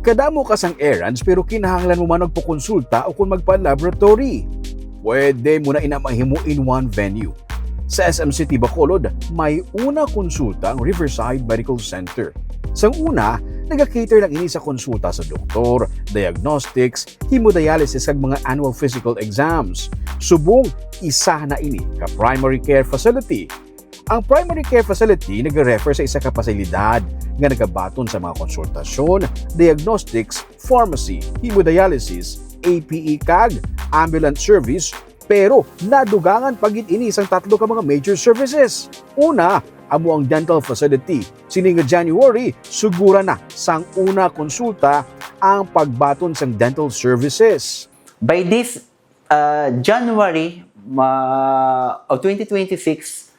Kadamo ka sang errands pero kinahanglan mo man magpakonsulta o kung magpa-laboratory. Pwede mo na inamahimo in one venue. Sa SM City Bacolod, may Una Konsulta ang Riverside Medical Center. Sang una, nag-cater lang ini sa konsulta sa doktor, diagnostics, hemodialysis ag mga annual physical exams. Subong, isa na ini ka primary care facility. Ang primary care facility nag-refer sa isa ka pasilidad nga nagabaton sa mga konsultasyon, diagnostics, pharmacy, hemodialysis, APE CAG, ambulance service, pero nadugangan pagit ini isang tatlo ka mga major services. Una, amo ang dental facility. Sining January, sugura na sang Una Konsulta ang pagbaton sang dental services. By this January of 2026,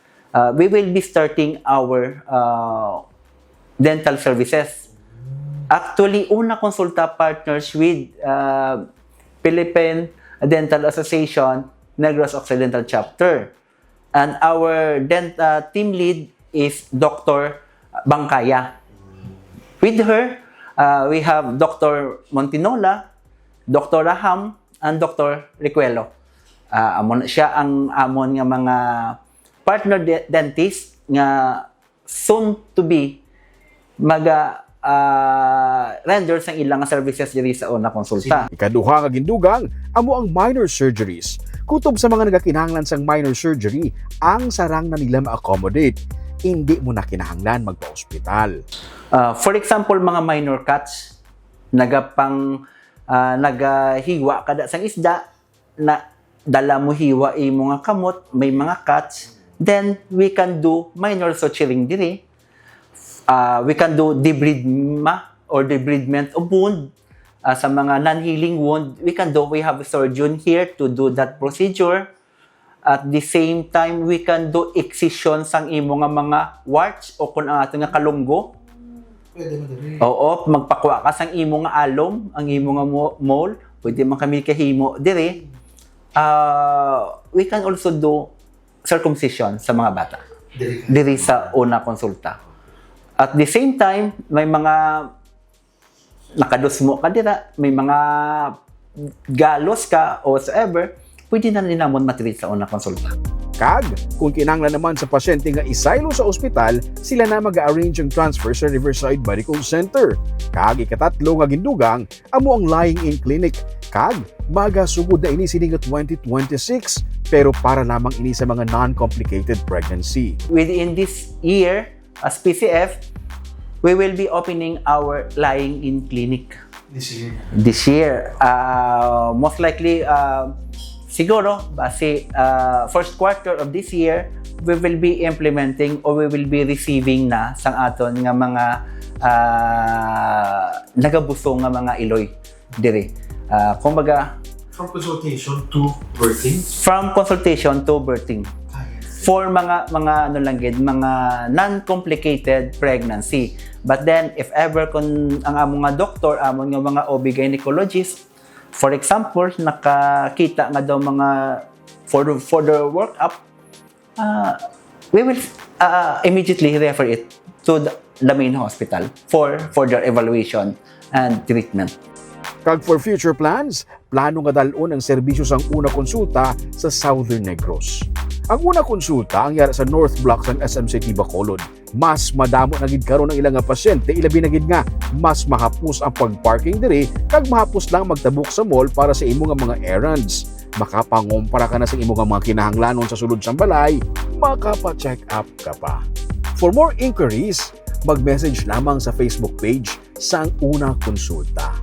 we will be starting our dental services. Actually, Una Konsulta partners with Philippine Dental Association, Negros Occidental Chapter. And our team lead is Dr. Bangkaya. With her, we have Dr. Montinola, Dr. Raham, and Dr. Recuelo. Siya ang amon nga mga partner dentist nga soon to be render sang ilang services diri sa Una Konsulta. Ikaduha nga gindugang amo ang minor surgeries. Kutob sa mga nagakinahanglan sang minor surgery, ang sarang na nila ma-accommodate. Hindi mo na kinahanglan magpa-ospital. For example, mga minor cuts, nagahiwa kada sang isda na dala mo hiwa imo nga kamot, may mga cuts, then we can do minor suturing diri. We can do debridement or debridement of wound. Sa mga non-healing wound, we have a surgeon here to do that procedure. At the same time, we can do excision sang imo nga mga warts o kung ang ato nga kalunggo. Pwede mo diri. Oo, magpakuha ka sang imo nga alom, ang imo nga mole, pwede man kami kahimo diri. We can also do circumcision sa mga bata. Diri sa Una Konsulta. At the same time, may mga nakadusmo ka dira, may mga galos ka o whatsoever, pwede na ninamon matreat sa Una Konsulta. Kag, kung kinanglan naman sa pasyente nga isaylo sa ospital, sila na mag-arrange ang transfer sa Riverside Medical Center. Kag, ikatatlo nga gindugang, amo ang lying-in clinic. Kag, magasugod na ini sining 2026, pero para lamang ini sa mga non-complicated pregnancy. Within this year, as PCF, we will be opening our lying-in clinic. This year. Most likely, siguro, base first quarter of this year, we will be implementing or we will be receiving na sang aton nga mga nagabusong nga mga iloy diri. Kumbaga, From consultation to birthing? From consultation to birthing. For mga ano lang gid, mga non-complicated pregnancy. But then if ever kung ang among nga doktor, among nga mga OB-gynecologist, for example, nakakita nga daw mga for the workup, we will immediately refer it to the main hospital for further evaluation and treatment. Kag for future plans, plano nga dalon ang serbisyo sang Una Konsulta sa Southern Negros. Ang Una Konsulta ang yara sa North Block sang SM City Bacolod. Mas madamo na gid karon ang ilang nga pasyente, ilabi na gid nga mas mahapos ang pag-parking diri kag mahapos lang magtabok sa mall para sa imo nga mga errands. Makapangompara ka na sa imo nga mga kinahanglanon sa sulod sang balay, makapa-check up ka pa. For more inquiries, mag-message lamang sa Facebook page sang Una Konsulta.